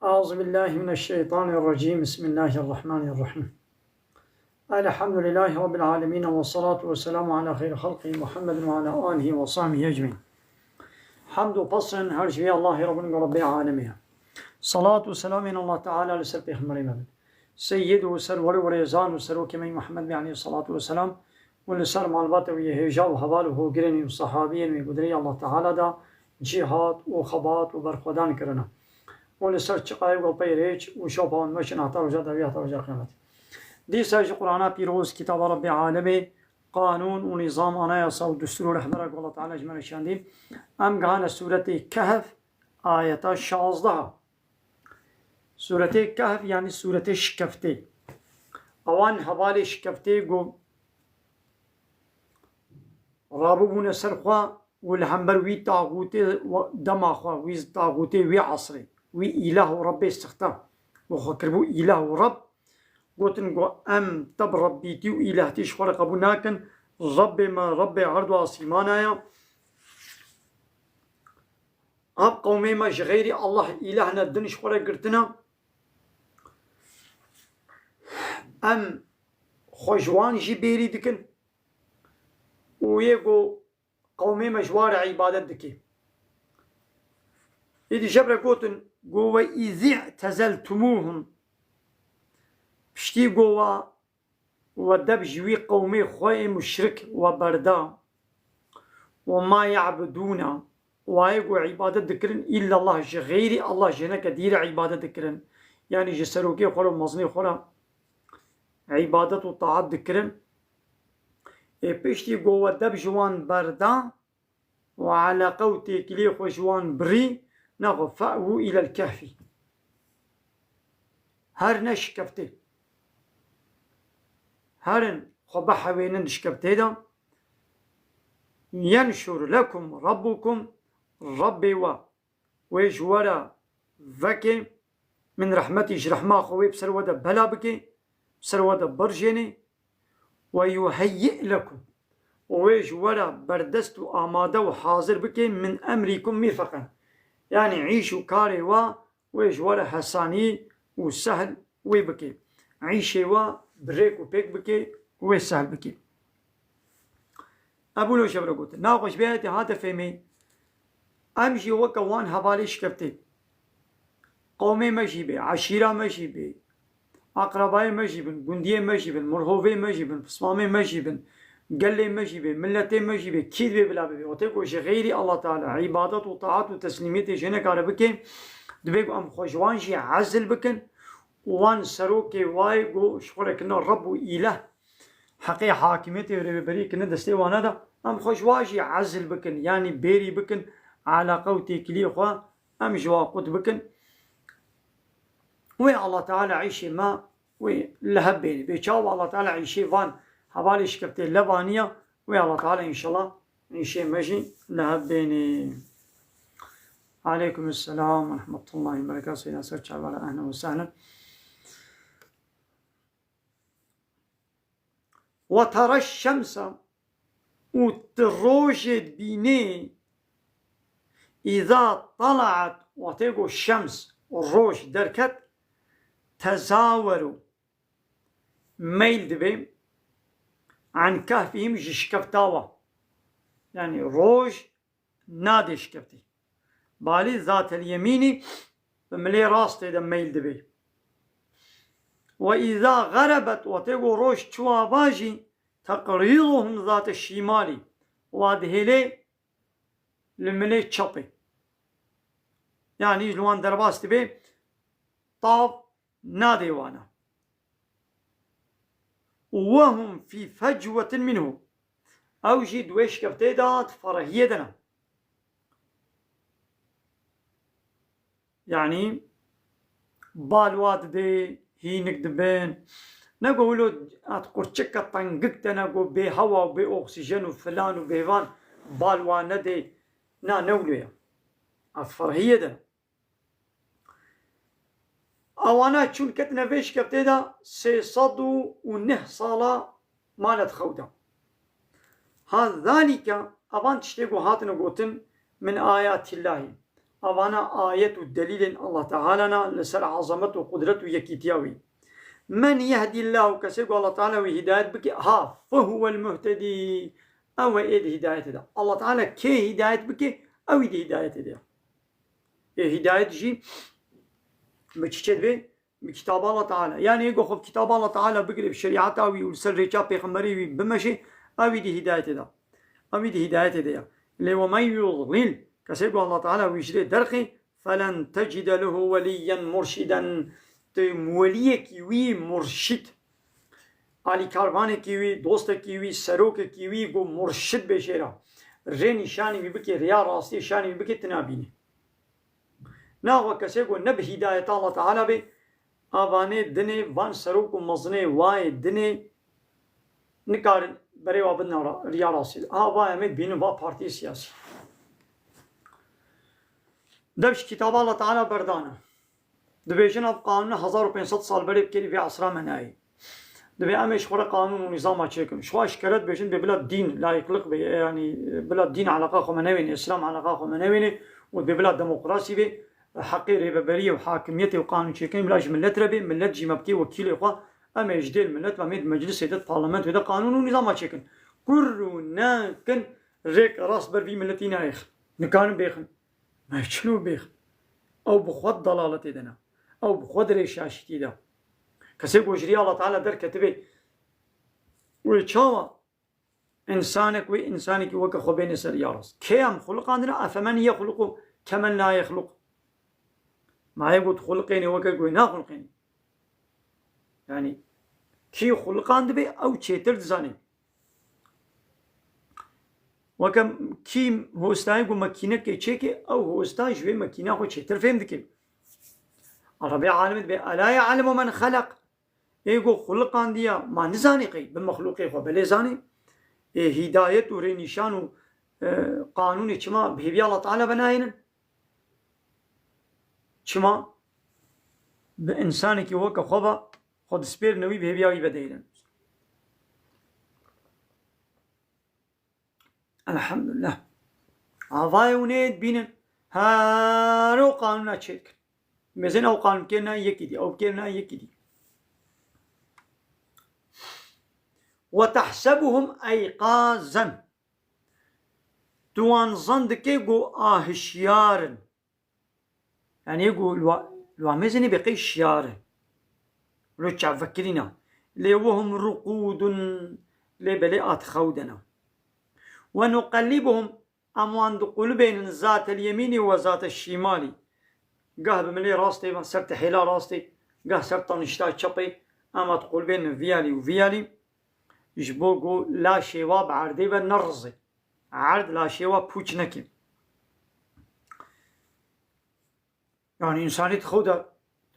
أعوذ بالله من الشيطان الرجيم. بسم الله الرحمن الرحيم. الحمد لله رب العالمين، والصلاة والسلام على خير خلقه محمد وعلى آله وصحبه أجمعين. حمد فصل her şey Allah Rabbinin Rabbil Alemin. Salatu ve selam in Allah Teala ala ser peygamberine. Seyyidu server ve rezan ve server kemay Muhammed bi aleyhi salatu ve selam. Ve ser malbat ve hejav havaluhu gireni sahabiyen ve gudri Allah Teala da cihat ve khabat ve barkhadan kirana. Ve ser çıkay ve peyreç ve şopan meşin hata ve jadavi hata ve kıyamet. Diyse ki Kur'an'a piroz kitab-ı Rabbi Alemi kanun ve nizam anayasa ve düstur rehberek Allah Teala ecmel şandî. Em gâne sureti Kehf ayeta 16. Sureti Kehf yani sureti şikefte. Avan havale şikefte go رابون سرخوا والهمبر وي طاغوتي دماخوا وي طاغوتي وي عصري وي إله رب استخدام وخكربو إله رب قوتن قو أم تب ربيتي وإله تيش خلق أبو ناكن رب ما رب عرض وعصيمانايا أب قومي ما غيري الله إلهنا الدنش خلق قرتنا أم خجوان جي بيري دكن ويقو قومي مجوار عبادت دكي إذا جبر قوتن قوة إذا اعتزلتموهم بشتي قوة ودب جوي قومي خوي مشرك وبردا وما يعبدون ويقو عبادت دكرن إلا الله غيري الله جنك دير عبادت دكرن يعني جسروكي خلو مزني خلو عبادت وطاعت دكرن پشتی گوه دب جوان بردا و علاقه و تکلی خو جوان بری نخو فأوو الى الكهفی هر نشکفته هرن خو بحوینن شکفته دا ينشر لكم ربكم ربي ويجورا فكي من رحمتي رحمة خوي بسر ودا بلا بكي بسر ودا برجيني ويهيئ لكم ويج ورا بردست آماده وحاضر بكين من أمركم مرفقا يعني عيشوا كاري ويج ورا حساني وسهل ويبكي عيشي بريك وبيك بكي وسهل بكي أبو لو شبرا قلت ناقش بياتي هذا فهمي أمشي وكوان حواليش كفتي قومي ماشي بي عشيرة ماشي بي أقربائي مجيبن جندية مجيبن مرهوبي مجيبن بصمامي مجيبن قلي مجيبن ملتي مجيبن كيد بلا بي وتقول غيري الله تعالى عبادات وطاعات وتسليمات جنك على بكين دبيق أم خوجوان شي عزل بكن وان سروكي واي جو شغلك إنه رب وإله حقي حاكميتي بريك ندستي وانا دا أم خوجواجي عزل بكن يعني بيري بكن على قوتي كليخوا أم جواقود بكن وي الله تعالى عيشي ما وي لهبيني بيشاو الله تعالى عيشي فان حوالي شكبتي لبانية وي الله تعالى إن شاء الله عيشي مجي لهبيني. عليكم السلام ورحمة الله وبركاته. سيدنا سرچ على أهلا وسهلا. وترى الشمس وتروجد بيني إذا طلعت وتيقو الشمس والروج دركت تزاوروا ميل دبي عن كهفهم جشكفتاوا يعني روج نادي شكفتي بالي ذات اليميني بملي راستي دا ميل دبي وإذا غربت وتقو روج تشوا باجي تقريضهم ذات الشمالي وادهلي لملي تشابي يعني جلوان درباس دبي طاف ناديوانا وهم في فجوة منه أوجي دويش كفتيدات فرهيدنا يعني بالواد دي هي نكدبين نقولوا أتقرشك طنقت نقو بي هوا وبي أكسجين وفلان وبيفان بالوانا دي نا نولويا أتفرهيدنا أوانا چون كتنا فيش كبتدا 309 صالة مالت خودا هذا ذلك أبان تشتيقو هاتنا قوتن من آيات الله أوانا آية الدليل الله تعالى لسر عظمته وقدرته يكيتياوي. من يهدي الله كسيق الله تعالى وهداية بك فهو المهتدي أو إيد هداية ده الله تعالى كي هداية بك أو إيد هداية ده هداية جي بتشتد به بكتاب الله تعالى يعني يقول كتاب الله تعالى بقرب شريعته أو يسر رجال بيغمري بمشي أو إيد هداية ده أو إيد هداية ده اللي ومن يضلل كسيق الله تعالى ويجري درخي فلن تجد له وليا مرشدا ولي كيوي مرشد علی کاروان کیوی دوست کیوی سروک کیوی گو مرشد بشیرا رینی شانی بی بکی ریا راستی شانی بی بکی تنابینی ناغو کسی گو نب هدایت الله تعالی بی آوانه دنه وان سروک و مزنه وای دنه نکار برای وابدنا ریا راستی وای امید بینو با پارتی سیاسی دبش کتاب الله تعالی بردانه دبیجن اب قانون 1500 سال بری بکری في عصرا منایی دبي أمش خورا قانون ونظام أشيكم شو أشكالات بيجن ببلاد دين لا يقلق يعني بلاد دين علاقة خمنويني إسلام علاقة خمنويني وببلاد ديمقراطي بي حقير ببرية وحاكمية وقانون شيكين بلاش ملت ربي ملت جي مبكي وكيل إخوة أما يجديل ملت وميد مجلس يدد برلمان وده قانون ونظام أشيكم كرونا كن ريك راس بربي ملتين عيخ نكان بيخن ما يشلو بيخ أو بخوات ضلالتي دنا أو بخوات ريشاشتي ده كسيق وجري الله تعالى در كتبه ويشاوا إنسانك وإنسانك وك خبين سر يارس كيام خلق عندنا أفمن يخلق كمن لا يخلق ما يقول خلقيني وك نا خلقيني يعني كي خلق عندنا أو تشيتر زاني وكم كي هو استايق وماكينة كي تشيكي أو هو استايق جوي ماكينة هو تشيتر فهم ذكي الربيع عالم ألا يعلم من خلق يقول خلق عنديا ما نزاني قي بالمخلوق خو بلي زاني هداية ورينيشان قانون كما بهبي الله تعالى بناين كما بإنسانك وك خبا خد سبير نوي بهبي بدينا الحمد لله عضاي ونيد بين هارو قانون أشيك مثلا أو قانون كنا يكدي أو كنا يكدي وتحسبهم أيقاظا دوان زندك يقول هشيار يعني يقول لو مزني بقي شيار لو تفكرنا لي وهم رقود لبلئات خودنا ونقلبهم أموان قلوبين ذات اليمين وذات الشمال قه بملي راستي سرت حلا راستي قه سرت نشتا شبي أما تقول بين فيالي وفيالي يجبوغو لا شواب عردي ونرزي عرض لا شواب بوچ نكي يعني إنساني تخوده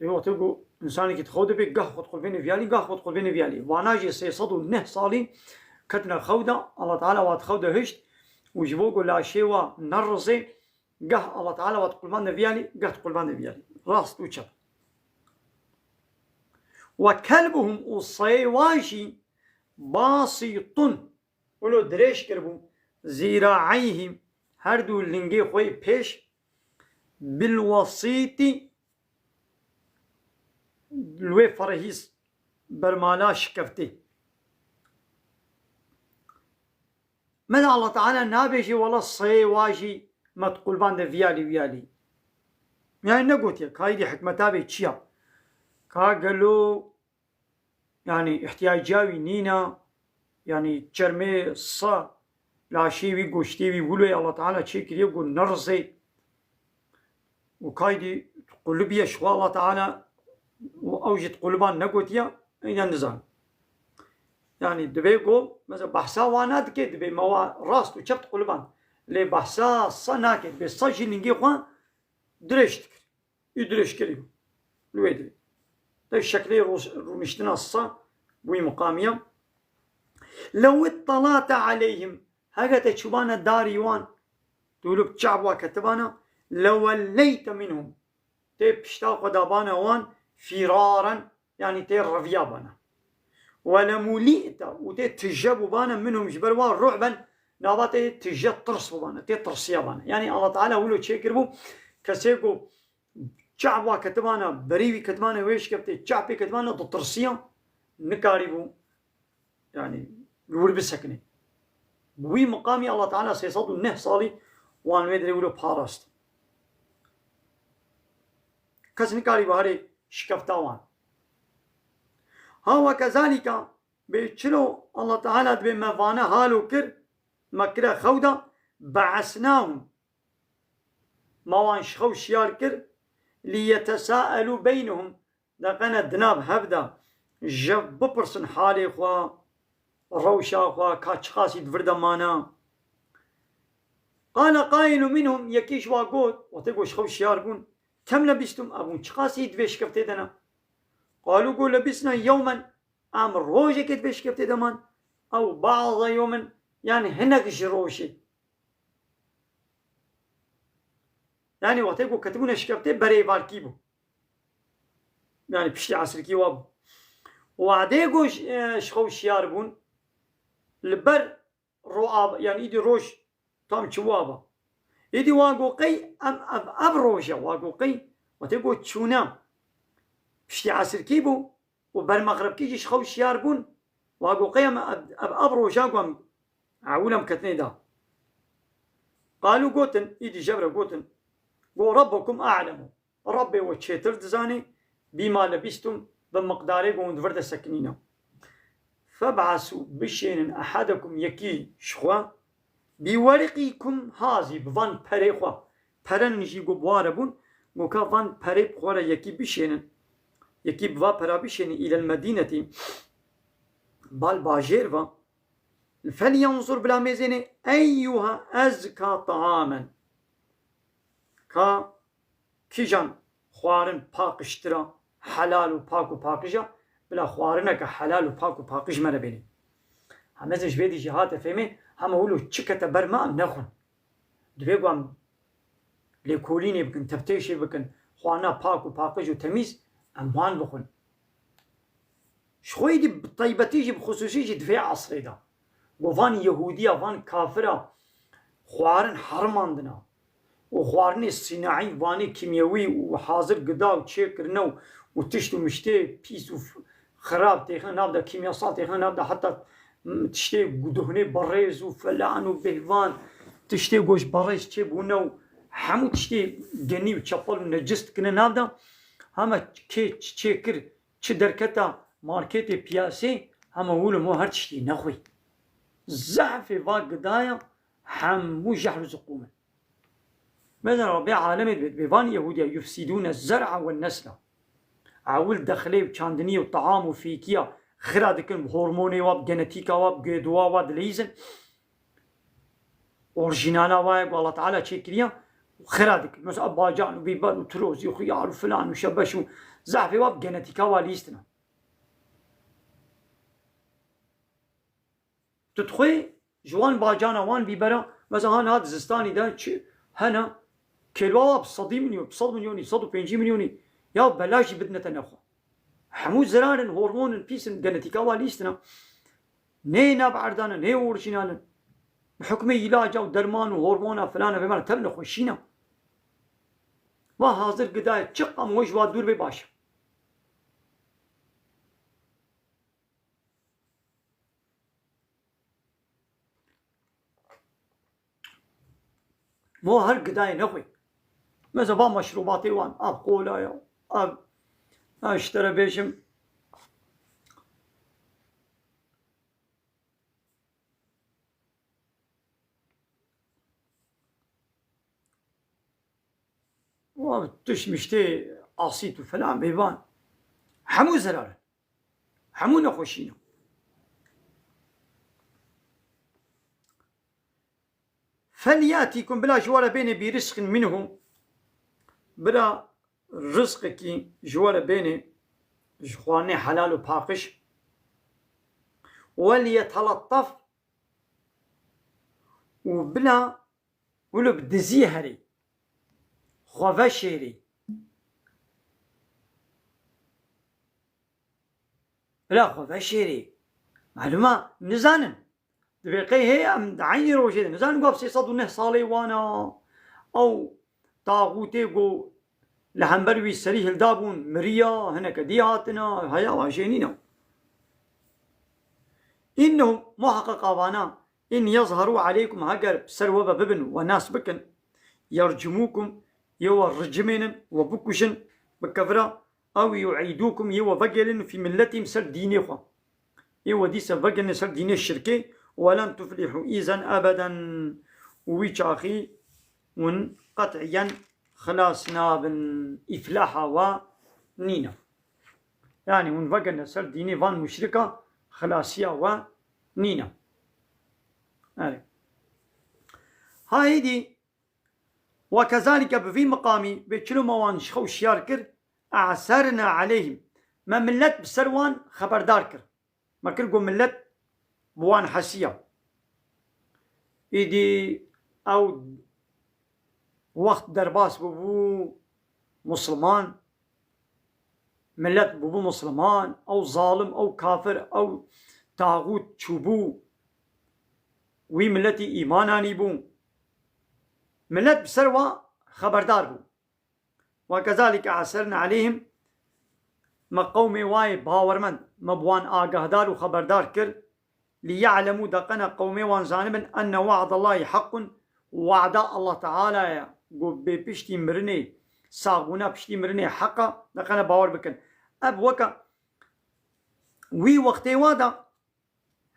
تقول إنساني تخوده بي قه خد قل بين فيالي قه خد قل بين فيالي واناجي سيصدو نه صالي كتنا خوده الله تعالى واتخوده هشت ويجبوغو لا شواب نرزي قه الله تعالى وتقول بان فيالي قه تقول بان فيالي راست وشب وكلبهم الصيواشي باسط ولو دريش كربو زراعيهم هردو لنجي خوي بيش بالوسيط لوي فرهيس برمالا شكفتي ماذا الله تعالى نابيشي ولا الصيواشي ما تقول بان فيالي يعني نقول يا هايدي حكمتها بيتشيا قالوا يعني احتياجاوي نينا يعني جرمي صا لاشيوي قوشتيوي ولوي الله تعالى تشيكر يقول نرزي وكايدي قلوبيا شوا الله تعالى وأوجد قلوبان نقوتيا إذا نزال يعني دبي يقول مثلا بحثا وانات كده دبي موا راست وشبت قلوبان لي بحثا صا ناكد بصاجي نجي خوان درشتك يدرش كريم لويدري ده الشكل رمشتنا الصا بوي مقامية لو اطلعت عليهم هكذا تشوبانا داريوان تقولوا بتشعبوا كتبانا لو وليت منهم تبشتاق دابانا وان فرارا يعني تير رفيابانا ولملئت وتتجبوا بانا منهم جبروان رعبا نابات تجت ترصبوا بانا تترصيا بانا يعني الله تعالى ولو تشكربوا کەسێک و چاوا کەتمانە بەریوی کەتمانە وێش کەفتێ چاپێ کەتمانە دڵترسیە نکاری بوو یعنی ور بسەکنێ بووی مقامی الله تعالی 309 ساڵی وان وێ درێ ورە پاڕاست کەس نکاری بە هەرێ شکەفتاوان هاوە کەزانیکە بێ چلۆ الله تعالی دبێ مەڤانە هالو کرد مەکرە خەودا بەعەسناهم ماوان شخەو شیار کرد ليتساءلوا بينهم دقنا دناب هبدا جب بپرسن حالي خوا روشا خوا كاچ خاصي دفردا مانا قال قائل منهم يكيش واقود وتقوش خوش ياربون كم لبستم ابون چخاصي دفش كفتدنا قالوا قول لبسنا يوما امر روجه كت دفش كفتدمان او بعض يوما يعني هناك روشي يعني وقتی کو کتبون شکفته برای بارکی بو يعني پشتی عصر کی واب وعده گوش شخو شیار بون لبر رو آب يعني ایدی روش تام چوابا ایدی واقو قی اب روشه واقو قی وقتی کو چونا پشتی عصر کی بو و بر مغرب کی شخو شیار بون واقو قی اب روشه قام عولم كتني دا قالوا قوتن ايدي جبره قوتن وربكم أعلم ربي وشيتر دزاني بما لبستم بمقداري قوند فرد سكنينه فابعثوا بشين أحدكم يكي شخوا بورقكم هازي بفان بري خوا برن نجي قبواربون وكا فان بري بخورا يكي بشين يكي بفا برا بشين إلى المدينة بالباجير فلينظر بلا ميزين أيها أزكى طعاما کا کیجان خوارن پاکشترا حلال و پاک و پاکجا بلا خوارنه که حلال و پاک و پاکش مره بینی همه زش بیدی جهات فهمه همه اولو چکت برما نخون دوی گوام لیکولینی بکن تفتیشی بکن خوانا پاک و پاکج و تمیز اموان بخون شخوی دی طیبتیجی بخصوصیجی دوی عصری دا وفان یهودی وان کافره خوارن حرماندنا وخوارني الصناعي واني كيميائي وحاضر غدا وتشيكرنا وتشتو مشتي بيس وخراب تيخن نابدا كيمياء تيخن نابدا حتى تشتي دهني بريز وفلان وبهوان تشتي غوش بريز تشيبونا حمو تشتي جني وتشابل ونجست كنا نابدا هما كي تشيكر تش دركتا ماركتي بياسي هما ولو مو هر تشتي نخوي زعفي فا غدايا حمو جحر زقومه مثلا ربي عالمي بيفان يهوديا يفسدون الزرع والنسل عاول دخلي وشاندني وطعام وفيكيا خرادكن هرموني واب جينيتيكا واب جدوا واب ليزن اورجينالا واب والله تعالى تشكريا وخرادك مثلا باجان وبيبان وتروز وخيار وفلان وشبش زعفي واب جينيتيكا واليستنا تدخل جوان باجانا وان بيبرا مثلا هذا زستاني ده هنا كيلو بصدي مليون بصد مليوني صد وبينجي مليوني يا بلاش بدنا تنخو حمو زرارن هرمون بيسن جنتيكا واليستنا نينا بعردانا ني اورجينالن بحكم علاج او درمان وهرمون فلان بمعنى تبنخو شينا وحاضر قداية چقم وش وادور بباش مو هر قداية نخوي مثلا با مشروباتي وان اب قولايا اب اشترى بيشم وتشمشتي عصيت وفلان بيبان حمو زرار حمو نخوشينا فلياتيكم بلا جوال بيني برزق منه بلا رزقك جوال بيني جواني حلال وباقش وليتلطف وبلا ولو بدزيهري خوفشيري لا خوفشيري معلومة نزانن دبيقي هي ام عيني روشي نزان قاب 609 صالي وانا او طاغوتي قو لهمبروي سريه الدابون مريا هناك دياتنا هيا واشينينا إنهم محقق أبانا إن يظهروا عليكم هجر سروبا ببن وناس بكن يرجموكم يو رجمين وبكشن بكفرة أو يعيدوكم يو فقل في ملتهم سر ديني خوا يو ديس فقل سر ديني الشركي ولن تفلحوا إذن أبدا ويشاخي ون قطعيا خلاصنا بن إفلاحا ونينا يعني ون فقل سر ديني فان مشركة خلاصيا ونينا هايدي وكذلك بفي مقامي بيتشلو موان شخو شيار كر أعسرنا عليهم ما ملت بسروان خبردار كر ما كرقو ملت بوان حسيا إيدي أو وقت درباس ببو مسلمان ملت ببو مسلمان أو ظالم أو كافر أو طاغوت تشوبو وي ملتي إيماناني بو ملت بسروا خبردار بو وكذلك عسرنا عليهم ما قومي واي باورمن مبوان آقهدار وخبردار كر ليعلموا دقنا قومي وان زانبا أن وعد الله حق وعد الله تعالى بشتي مرني صاغونا بشتي مرني حقا دقنا باور بكن أب وكا وي وقتي وادا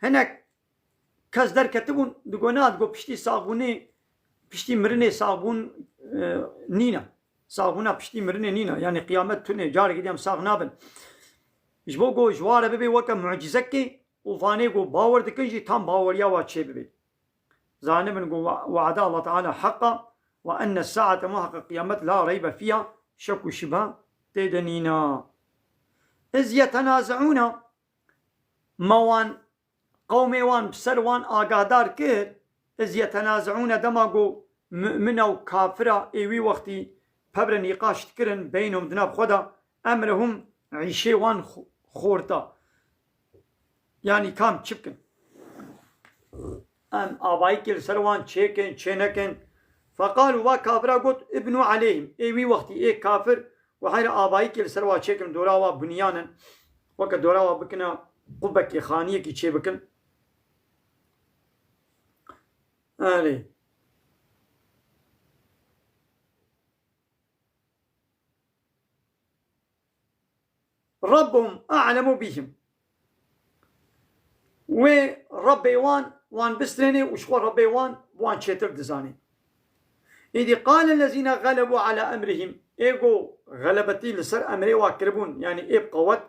هناك كاز در كتبون دقونات قو بشتي صاغوني بشتي مرني صاغون نينا صاغونا بشتي مرني نينا يعني قيامت توني جاري قديم صاغنا بن جبو قو جوارة ببي وكا معجزكي وفاني قو باور دكنجي تام باور يا واتشي ببي زانبن قو وعد الله تعالى حقا وأن الساعة محقق قيامت لا ريب فيها شك شبه تدنينا إذ يتنازعون موان قومي وان بسروان آقادار كير إذ يتنازعون دماغو مؤمنة وكافرة إيوي وقتي ببر نقاش تكرن بينهم دناب خدا أمرهم عيشي وان خورتا يعني كام تشبكن أم آبايك السروان تشيكن تشينكن فقالوا وكافرة قلت ابنوا عليهم إيوي وقتي إيه كافر وحير آبايك السروان تشيكن دوراوا بنيانا وكا دوراوا بكنا قبك خانية كي تشيبكن آلي ربهم أعلم بهم وربي وان بستريني وشخوا ربي وان شتر دزاني إذ قال الذين غلبوا على أمرهم إيقو غلبتي لسر أمري واكربون يعني إيه بقوت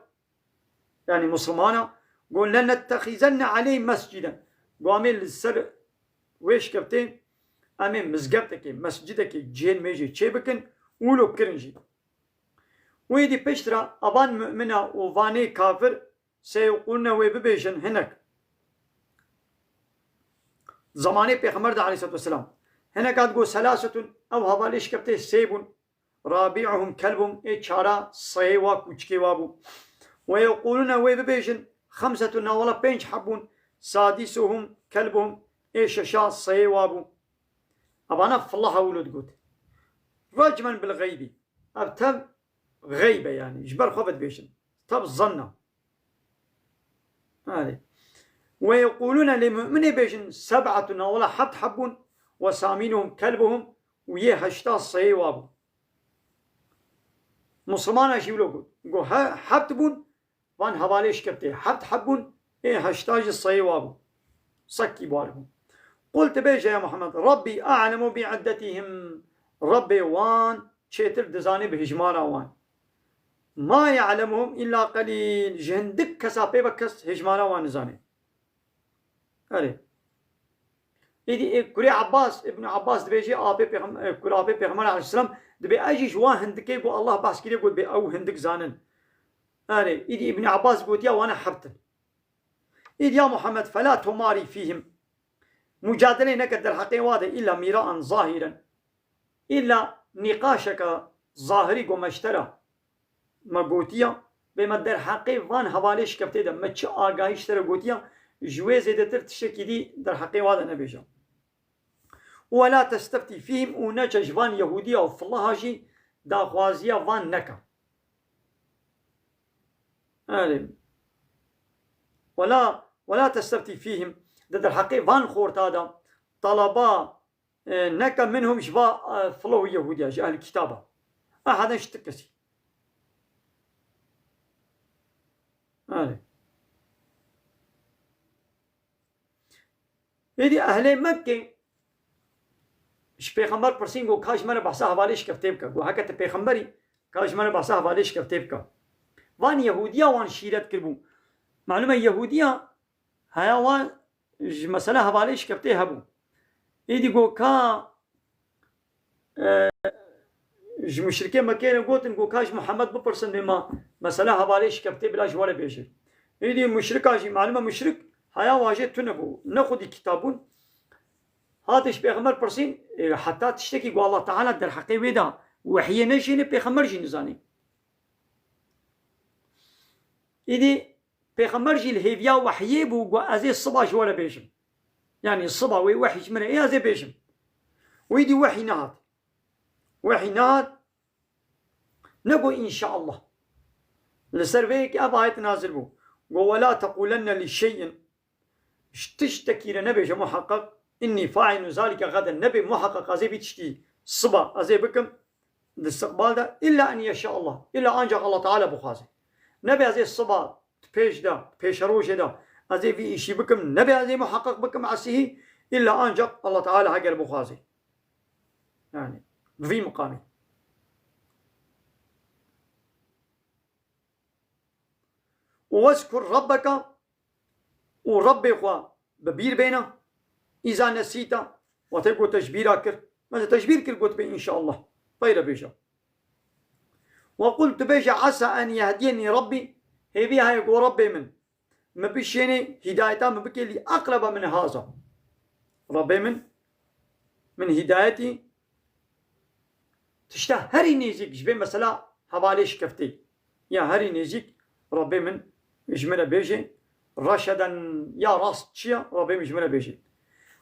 يعني مسلمانة قول لنتخذن عليه مسجدا قامين للسر ويش كبتين أمين مزقبتك مسجدك جين ميجي تشيبكن ولو كرنجي ويدي بشترا أبان مؤمنة وفاني كافر سيقولنا ويببيشن هناك زماني بيغمرد عليه الصلاة والسلام هناك تقول ثلاثة أو هباليش كبتين سيبون رابعهم كلبهم إيشارا صيوا كوشكي وابو ويقولون ويببيشن خمسة ولا بينش حبون سادسهم كلبهم إيشاشا صيوابو أبانا فالله ولد قلت رجما بالغيب أبتب غيبة يعني جبر خبت بيشن تب الظنة هذه ويقولون لمؤمن بيشن سبعة ولا حبت حبون وسامينهم كلبهم ويهشتا صيوابو مسلمان أشيولو قل حبت بون وان هواليش كبتي حبت حبون إيه هشتاج الصيوابو صكي بارهم قلت بيجا يا محمد ربي أعلم بعدتهم ربي وان شيتر دزاني بهجمارا وان ما يعلمهم إلا قليل جهندك كسابي بكس هجمارا وان زاني أري إذا كوري عباس ابن عباس دبيجي كوري آبي بيغمار عليه السلام دبي أجي جوا هندكي قو الله باس كيري قول بي أو هندك زانن أري إذا ابن عباس قلت يا وانا حبت إذ يا محمد فلا تماري فيهم مجادلة نكد الحقيقة واضح إلا ميراء ظاهرا إلا نقاشك ظاهري ومشترى مقوتيا بمدر حقيقة وان هواليش كبتي دا متش آقاهيش ترى قوتيا جوي زيدتر تشكي دي در حقيقة واضح نبيجا ولا تستفتي فيهم ونجج فان يهودية وفي الله هاجي داخوازية فان نكا ولا تستفتي فيهم ضد الحقيقة فان خورت هذا طلبا نكا منهم شبا فلو يهودية أهل الكتابة أحدا اشتكسي إذا أهل مكة إيش پیغمبر پرسین گو کاش من بحثا حوالش کفته بکا گو حکت پیغمبری کاش من بحثا حوالش کفته بکا وان یهودیا وان شیرت کربو معلومه یهودیا هیا وان مثلا حوالش کفته هبو ایدی گو کا مشرکه مکه گوتن گو کاش محمد بپرسن بما مثلا حوالش کفته بلا جوال بیشه ایدی مشرکاجی معلومه مشرک هیا واجه تنبو نخودی کتابون هاتش پیغمبر پرسین حتی تشتكي قال الله تعالى در حقي ويدا وحي نشين پیغمبر جي نزاني إذا پیغمبر جي الهيفيا وحي بو ازي الصبا جوالا بيشم يعني الصبا وحي جمنا ايه ازي بيشم ويدي وحي نهاد نقو إن شاء الله لسرفيك أبا نازل بو ولا تقولن لشيء تشتكي لنبي محقق إني فاعل ذلك غدا النبي محقق أزي بيتشتي الصبا أزي بكم الاستقبال ده إلا أن يشاء الله إلا أن جاء الله تعالى بخازي نبي أزي الصبا بيش ده بيش روش ده أزي في إشي بكم نبي أزي محقق بكم عسيه إلا أن جاء الله تعالى هجر بخازي يعني في مقامي واذكر ربك وربي إخوة ببير بينه إذا نسيت وتقول تجبيرا كر ماذا تجبير كر قلت إن شاء الله طير بيجا وقلت بيجا عسى أن يهديني ربي هي بيها يقول ربي ما بيشيني هدايته ما بكي لي أقرب من هذا ربي من هدايتي تشتهى هري نيزيك جبين مثلا حواليش كفتي يا هري نيزيك ربي من يجمنا بيجي رشدا يا راس تشيا ربي يجمنا بيجي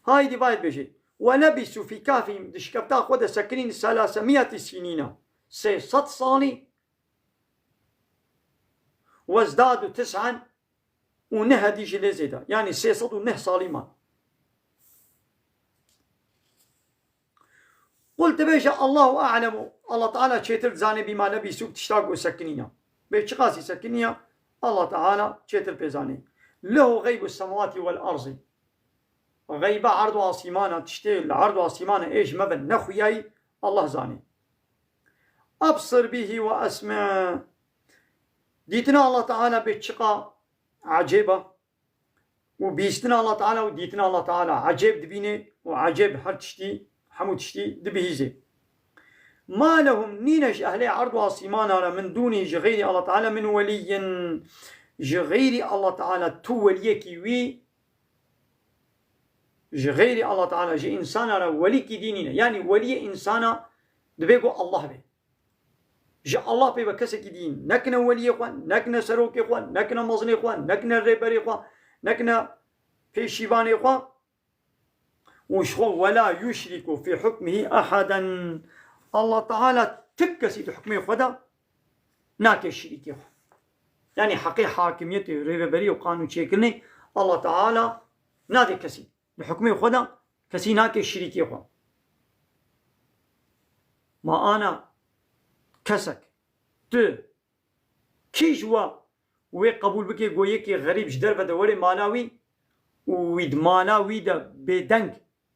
هاي دي بايد بيجي ولبسوا في كافهم دشكبتا خود سكرين 300 سنين 600 صالي وازدادوا 9 ونهدي جلزيدا يعني 609 صالي ما قلت بيجا الله أعلم الله تعالى شيتر زاني بما لبسوا تشتاقوا سكنين بيشقاسي سكنين الله تعالى شيتر بيزاني له غيب السماوات والأرض غيبة عرض واسيمانة تشتيل عرض واسيمانة إيش مبن نخوياي الله زاني أبصر به وأسمع ديتنا الله تعالى بتشقى عجيبة وبيستنا الله تعالى وديتنا الله تعالى عجيب دبيني وعجيب هر تشتي حمو تشتي دبيهيزي ما لهم نينش أهلي عرض واسيمانة من دونه جغير الله تعالى من ولي جغير الله تعالى تو وليكي وي غير الله تعالى جي إنسان ولي كديننا يعني ولي إنسان دبيقو الله به جاء الله بي بكسك دين نكنا ولي إخوان نكنا سروك إخوان نكنا مزن إخوان نكنا ريبر إخوان نكنا في شيبان إخوان وشخو ولا يشرك في حكمه أحدا الله تعالى تكسي في حكمه خدا ناك الشريك إخوان يعني حقيقة حاكميته ريبري وقانون شكلني الله تعالى نادي كسي بحكمه خدا كسي ناك الشريك إخوان ما أنا كسك كيجوا وي قبول بكي قوي كي غريب جدر بدوري مالاوي ويد مالاوي دا بدنگ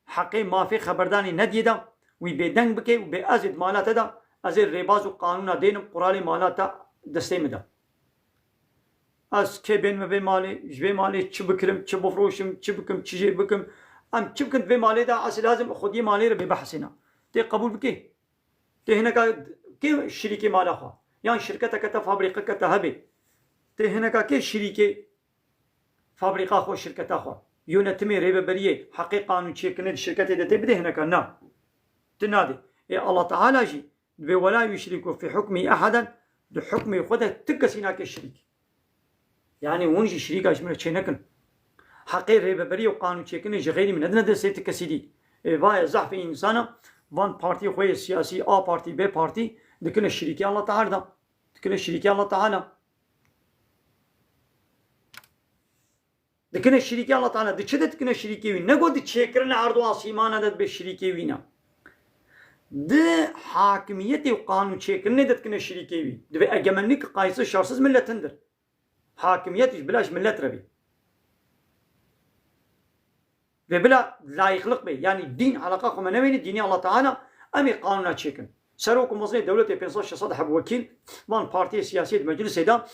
حقي ما في خبرداني نديدا وي بدنگ بكي وبأزد مالاتا دا ازي ريباز وقانونا دين قرالي مالاتا دستي مدا از كي بين ما بين مالي جبي مالي چه بكرم چه بفروشم چه بكم چه جي بكم ام چه بكم في مالي دا اصل لازم خودي مالي ربي بحثنا تي قبول بكي تي هنا كي شريكي مالا خوا يعني شركتك كتا فابريقة كتا هبي تي هنا كي شريكي فابريقة خو شركتا خوا يونتمي ريبه بريه حقيقة قانون شيكن الشركة دا تبدي هنا كنا تنادي إيه الله تعالى جي ولا يشرك في حكمه أحدا دو حكمه خده تكسينا كالشريك يعني ونجي شريكة اشمرا چه نكن حقي ريبه بريه وقانون شيكن غيري من ادنا دا سيتكسيدي وای ضعف انسان وان پارتی خوی سیاسی آ پارتی ب پارتی دکنه شریکی الله تعالی دا دکنه شریکی الله تعالی دکنه شریکی الله تعالی دچه دکنه شریکی وی نگو د چیکرن عرض و آسیمان دت به شریکی وینا د حاکمیت و قانون چیکرن دکنه شریکی وی د اگمنlik قایص شخص ملتندر حاکمیتش بلاش ملت ربی ve bila layıklık bey yani din alaka kumenevini dini Allah Teala emi kanuna çekin. Serokum vaziyet devlet pensaj şasad hab vekil van partiye siyasiyet meclis eda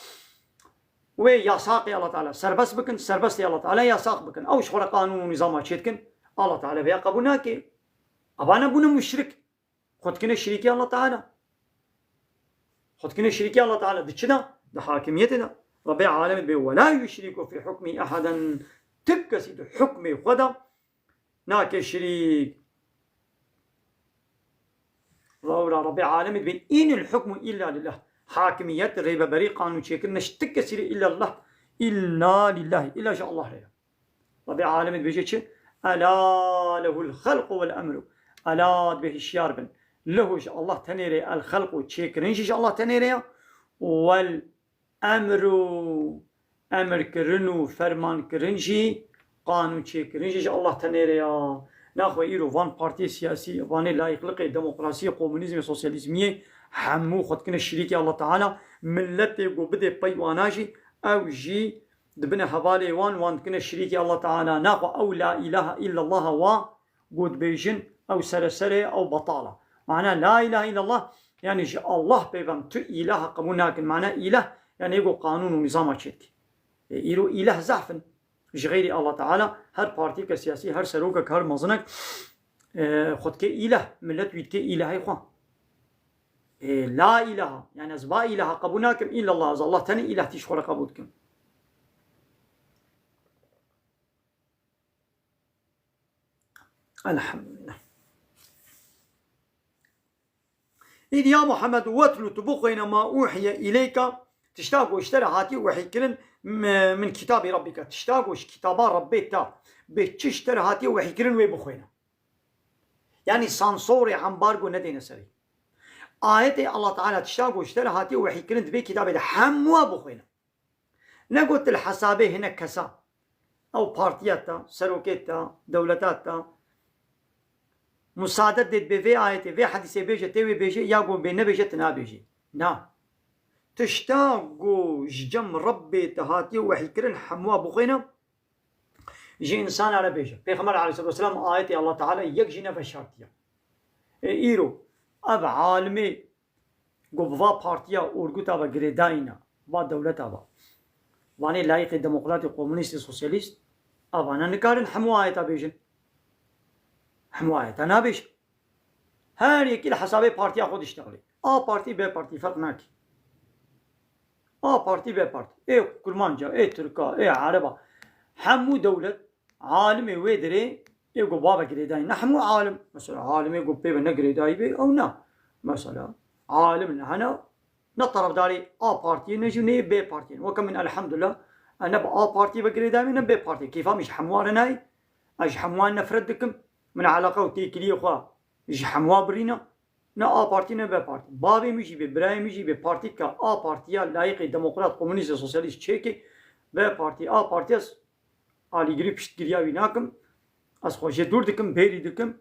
ve yasak Allah Teala serbest bakın serbest Allah Teala yasak bakın. Av şura kanunu nizama çetkin Allah Teala ve kabuna ki abana bunu müşrik خودkine şiriki Allah Teala خودkine şiriki Allah Teala dışına da hakimiyeti de Rabbi alemin be ve la yüşriku fi hukmi ahadan تكسي حكمي خدا ناك شريك رب العالمين بين إن الحكم إلا لله حاكميات ريبة بري قانون شكل نشتكسي إلا الله إلا لله إلا شاء الله لله رب العالمين بيجي ألا له الخلق والأمر ألا به الشاربن له الله تنيري الخلق شكل إن شاء الله تنيري والأمر emir kirin ferman kirinci kanun çekirinci Allah tenere ya naxwe îro van partiye siyasî vanê layıklıqê demokrasiyê komünîzmê sosyalizmiyê hemû xwedkine şirîkê Allah Teala milletê got bide peywana jî ew jî dibine hevalê wan dikine şirîkê Allah Teala naxwe ew la ilahe illallah wa got bêjin ew sereserê ew betala mana la ilahe illallah yani ji Allah peyvem tu ilaha qebûl nakin mana ilah yani ego kanun û nizama çêkî إيرو إله زعفن غير الله تعالى هر بارتي كسياسي هر سروكك هر مزنك خد كي إله ملت ويد كي إله يخوان لا إله يعني أزبا إله قبولناكم إلا الله أز الله تاني إله تشخور قبولكم الحمد لله إذ يا محمد واتلو تبقين ما أوحي إليك تشتاقوا اشترى هاتي وحي كلن من كتاب ربك تشتاقوا كتابا ربيتا بتشترى هاتي وحي كلن ويبخوينا يعني سانسوري امبارغو ندينا سري آيات الله تعالى تشتاقوا اشترى هاتي وحي كلن بي كتابه حموا بخوينا نقول الحسابه هنا كسا او بارتياتا سروكيتا دولتاتا مساعدة ديت بفي آيات في حديثة بيجي تيوي بيجي ياقو بينا بيجي تنا بيجي نعم تشتاقوا جم ربي تهاتي وحي كرن حموا بخينا جي إنسان على بيجا بيغمر عليه الصلاة والسلام آياتي الله تعالى يكجينا فشارتيا إيرو أب عالمي قبضا بارتيا أورغوتا وغريداينا ودولتا واني لايق ديمقراطي كومونيستي سوسياليست أبانا نكارن حموا آياتا بيجن حموا آياتا نابيج هر يكي الحسابي بارتيا خود اشتغلي بارتي بي بارتي فرق ناكي بارتي بي بارتي اي كرمانجا اي تركا اي عربا حمو دولة عالمي ويدري يقول بابا قريداي نحمو عالم مثلا عالم يقول بيبا نقريداي بي او نا مثلا عالم نحنا نطرف داري بارتي نجو ني بي بارتي وكم من الحمد لله انا بارتي بقريداي من بي بارتي كيف مش حموارناي اج حموان نفردكم من علاقه وتيكلي خوا اج حموا برينا نه بارتي نه به بارتي بابي ميجي به براي ميجي به بارتي كا بارتيا لايق ديمقراط كومونيست سوسياليست تشيكي به بارتي بارتيس علي جري بشت جريا ويناكم از خوجه دور دكم بيري دكم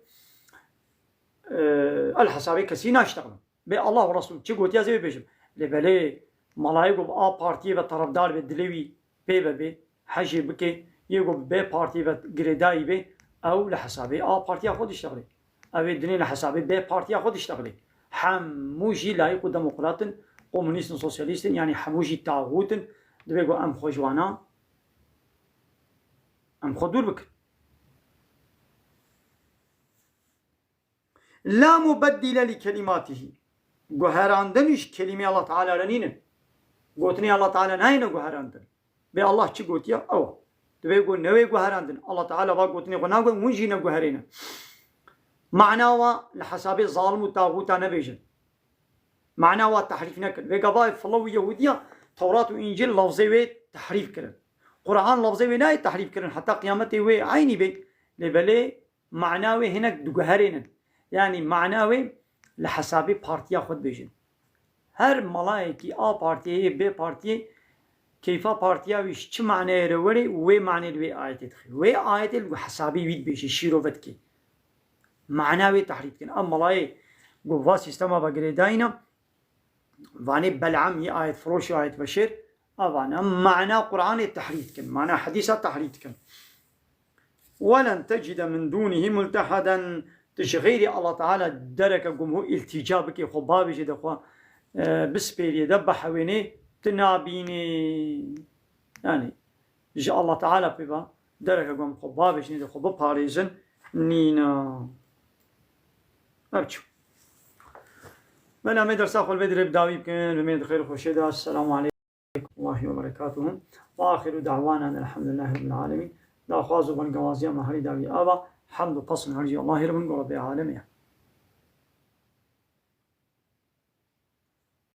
الحسابي كسينا اشتغل به الله ورسول تشي قوت يا زي بيجم لبلي ملايقو بارتي به طرفدار به دلوي بي حجي بكي يقو به بارتي به جريداي به او لحسابي بارتي خود اشتغلي اوی دنی لحسابی به پارتیا خود اشتغلی هموجی لایق و دموکراتن کمونیستن سوسیالیستن یعنی هموجی طاغوتن دبیگو ام خوجوانا ام خود دور بکن لا مبدل لكلماته گوهراندنش کلمه الله تعالی رنینن گوتنی الله تعالی ناینه گوهراندن به الله چی گوتیا او دبیگو نوی گوهراندن الله تعالی با گوتنی گناگو منجی نگوهرینه معناه لحسابي ظالم وطاغوت نبيجن معناه تحريف نكن وقضايا فلو يهودية توراة وإنجيل لفظي وي تحريف كرن قرآن لفظي وي ناي تحريف كرن حتى قيامتي وي عيني بي لبلي معناوي هناك دوغهرين يعني معناوي لحسابي بارتيا خود بيجن هر ملايكي بارتي بي بارتي كيفا بارتيا ويش چه معنى روري وي معنى الوي آيات تخي وي آيات الحسابي ويد بيجي شيروفتكي معناوي تحريت كن أما ملاي قوة سيستما بقري داينا واني بلعم هي آية فروش وآية بشير أفانا معنى قرآن التحريت كن معنى حديثة تحريت كن ولن تجد من دونه ملتحدا تشغيري الله تعالى درك قمه التجابك خبابي جدا خوا بسبيري دب حويني تنابيني يعني جاء الله تعالى بيبا درك قم خبابي جدا خباب باريزن نينا أبشو من درس أخو البدر بداوي بكن بميد خير خوشيدا السلام عليكم الله وبركاته وآخر دعوانا أن الحمد لله رب العالمين لا خوازو بن قوازيا محري داوي آبا حمد و قصن هرجي الله رب العالمين